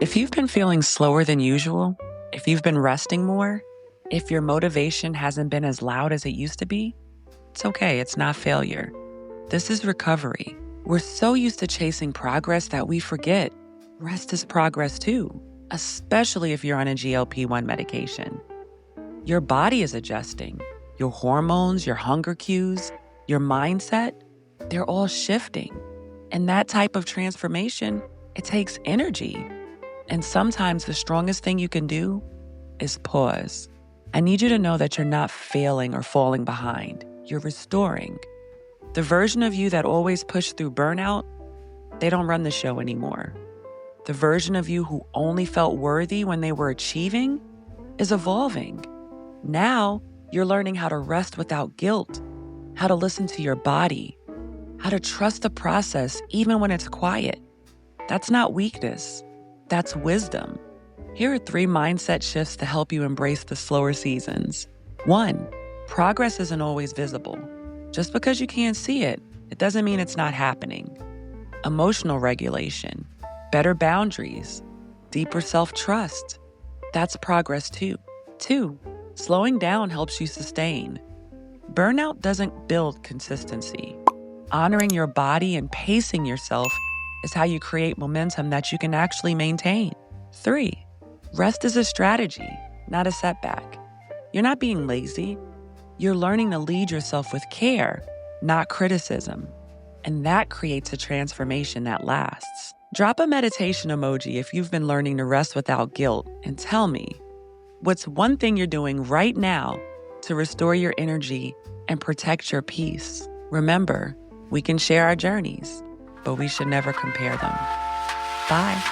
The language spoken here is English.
If you've been feeling slower than usual, if you've been resting more, if your motivation hasn't been as loud as it used to be, it's okay, it's not failure. This is recovery. We're so used to chasing progress that we forget rest is progress too, especially if you're on a GLP-1 medication. Your body is adjusting. Your hormones, your hunger cues, your mindset, they're all shifting. And that type of transformation, it takes energy. And sometimes the strongest thing you can do is pause. I need you to know that you're not failing or falling behind. You're restoring. The version of you that always pushed through burnout, they don't run the show anymore. The version of you who only felt worthy when they were achieving is evolving. Now, you're learning how to rest without guilt, how to listen to your body, how to trust the process even when it's quiet. That's not weakness. That's wisdom. Here are 3 mindset shifts to help you embrace the slower seasons. 1, progress isn't always visible. Just because you can't see it, it doesn't mean it's not happening. Emotional regulation, better boundaries, deeper self-trust. That's progress too. 2, slowing down helps you sustain. Burnout doesn't build consistency. Honoring your body and pacing yourself is how you create momentum that you can actually maintain. 3, rest is a strategy, not a setback. You're not being lazy. You're learning to lead yourself with care, not criticism. And that creates a transformation that lasts. Drop a meditation emoji if you've been learning to rest without guilt and tell me, what's one thing you're doing right now to restore your energy and protect your peace? Remember, we can share our journeys, but we should never compare them. Bye.